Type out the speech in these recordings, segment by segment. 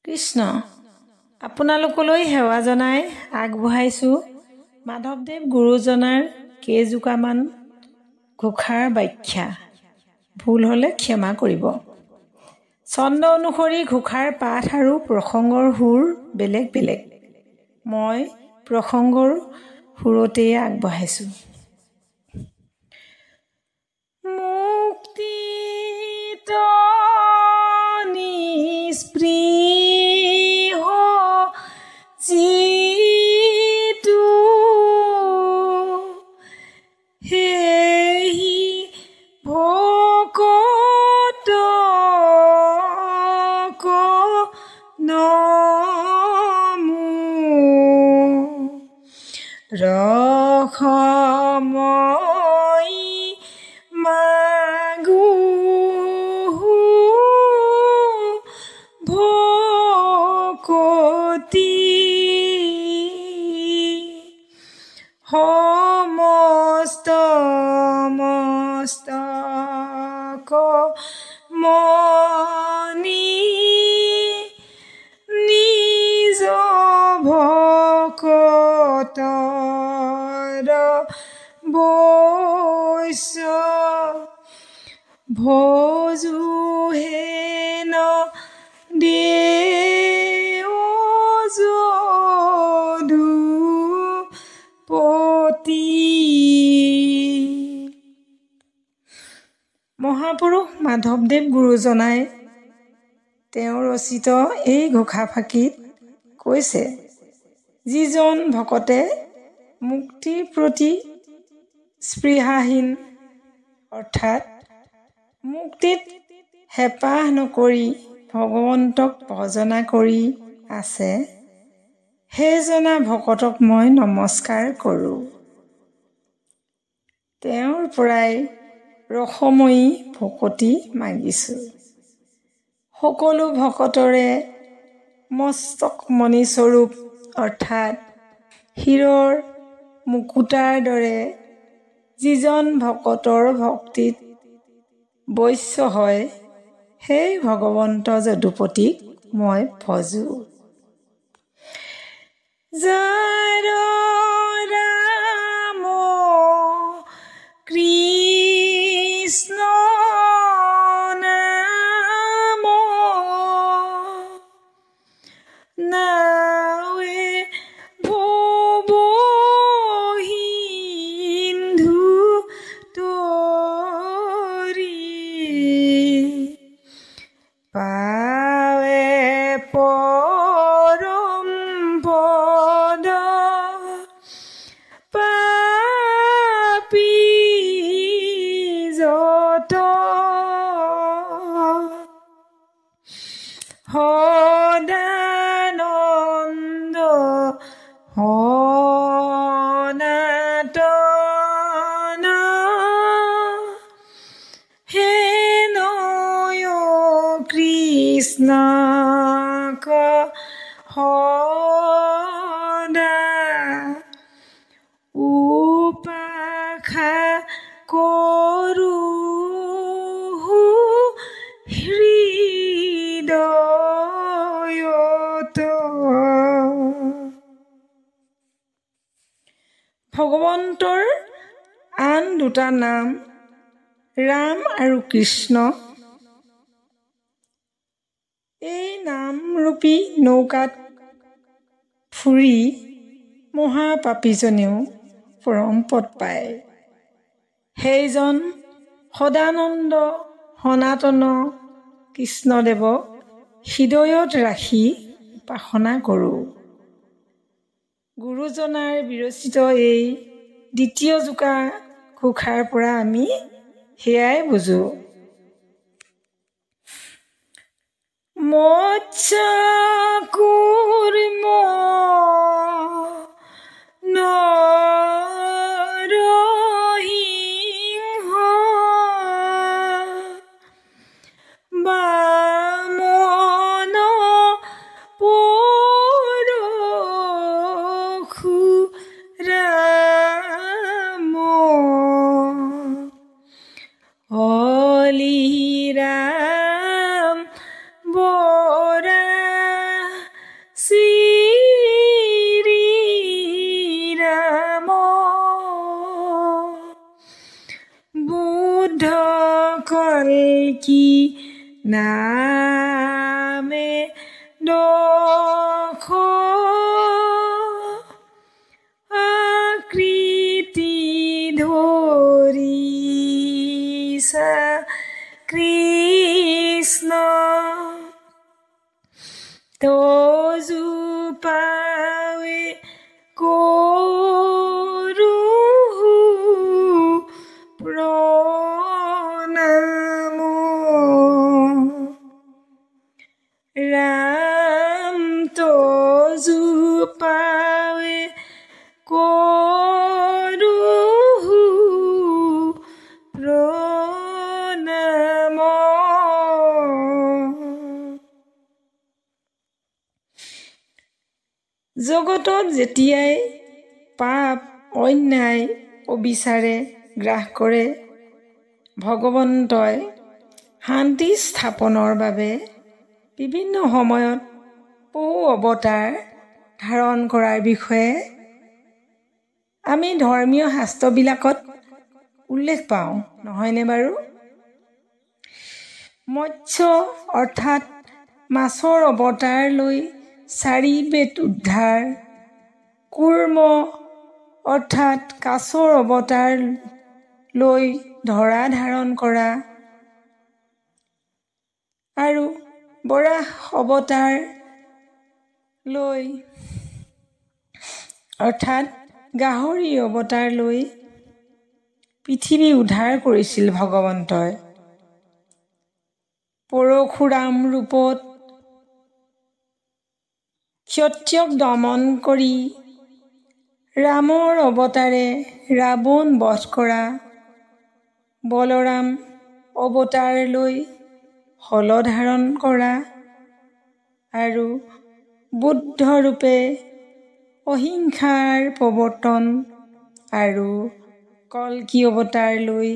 কৃষ্ণ আপোনালোকলৈ সেৱা জনাই আগবঢ়াইছোঁ মাধৱদেৱ গুৰুজনাৰ কেইজোকামান ঘোষাৰ ব্যাখ্যা। ভুল হ'লে ক্ষমা কৰিব। ছন্দ অনুসৰি ঘোষাৰ পাঠ আৰু প্ৰসংগৰ সুৰ বেলেগ বেলেগ। মই প্ৰসংগৰ সুৰতেই আগবঢ়াইছোঁ। মুক্তিত নিস্পৃহ যিটো হেহি ভকতক নমো ৰসময়ী মাগো ভকতি সমস্ত মস্তক মনি নিজ ভকতৰ বৈশ্য ভজো হেন দেও যদুপতি। মহাপুৰুষ মাধৱদেৱ গুৰুজনাই তেওঁ ৰচিত এই ঘোষাফাঁকিত কৈছে, যিজন ভকতে মুক্তিৰ প্ৰতি স্পৃহাহীন অৰ্থাৎ মুক্তিত হেঁপাহ নকৰি ভগৱন্তক ভজনা কৰি আছে, সেইজনা ভকতক মই নমস্কাৰ কৰোঁ। তেওঁৰ পৰাই ৰসময়ী ভকতি মাগিছোঁ। সকলো ভকতৰে মস্তকমণি স্বৰূপ অৰ্থাৎ শিৰৰ মুকুতাৰ দৰে যিজন ভকতৰ ভক্তিত বৈশ্য হয়, সেই ভগৱন্ত যদুপতিক মই ভজোঁ। যাৰ ৰাম কৃষ্ণ নাম নাৱে ভৱ সিন্ধু তৰি পাৱে পৰম পদ পাপী যত সদানন্দ সনাতন হেনয় কৃষ্ণক সদা উপাসা কৰোঁ হৃদয়ত। ভগৱন্তৰ আন দুটা নাম ৰাম আৰু কৃষ্ণ। এই নামৰূপী নৌকাত ফুৰি মহাপাপীজনেও পৰম পদ পায়। সেইজন সদানন্দ সনাতন কৃষ্ণদেৱক হৃদয়ত ৰাখি উপাসনা কৰোঁ। গুৰুজনাৰ বিৰচিত এই দ্বিতীয় জোকা ঘোষাৰ পৰা আমি সেয়াই বুজোঁ। মৎস্য কুৰ্ম নৰসিংহ বামন পৰশুৰাম হলিৰাম বৰা কি নামে দখ আকৃতি ধৰিছা কৃষ্ণ তজোপাৱে কৰো প্ৰণাম ৰাম তজোপাৱে কৰো প্ৰণাম জগতত যেতিয়াই পাপ অন্যায় অবিচাৰে গ্ৰাস কৰে ভগৱন্তই শান্তি স্থাপনৰ বাবে বিভিন্ন সময়ত বহু অৱতাৰ ধাৰণ কৰাৰ বিষয়ে আমি ধৰ্মীয় শাস্ত্ৰবিলাকত উল্লেখ পাওঁ নহয়নে বাৰু? মৎস্য অৰ্থাৎ মাছৰ অৱতাৰ লৈ 4 বেদ উদ্ধাৰ, কুৰ্ম অৰ্থাৎ কাছৰ অৱতাৰ লৈ ধৰা ধাৰণ কৰা আৰু বৰাহ অৱতাৰ লৈ অৰ্থাৎ গাহৰি অৱতাৰ লৈ পৃথিৱী উদ্ধাৰ কৰিছিল ভগৱন্তই। পৰশুৰাম ৰূপত ক্ষত্ৰিয়ক দমন কৰি ৰামৰ অৱতাৰে ৰাৱণ বধ কৰা, বলৰাম অৱতাৰ লৈ হল ধাৰণ কৰা আৰু বুদ্ধ ৰূপে অহিংসাৰ প্ৰৱৰ্তন আৰু কল্কি অৱতাৰ লৈ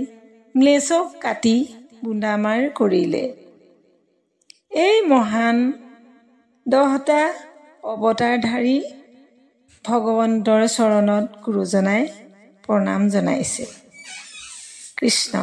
ম্লেচ্ছক কাটি বুন্দামাৰ কৰিলে। এই মহান 10টা অৱতাৰধাৰী ভগৱন্তৰ চৰণত গুৰুজনাই প্ৰণাম জনাইছে। কৃষ্ণ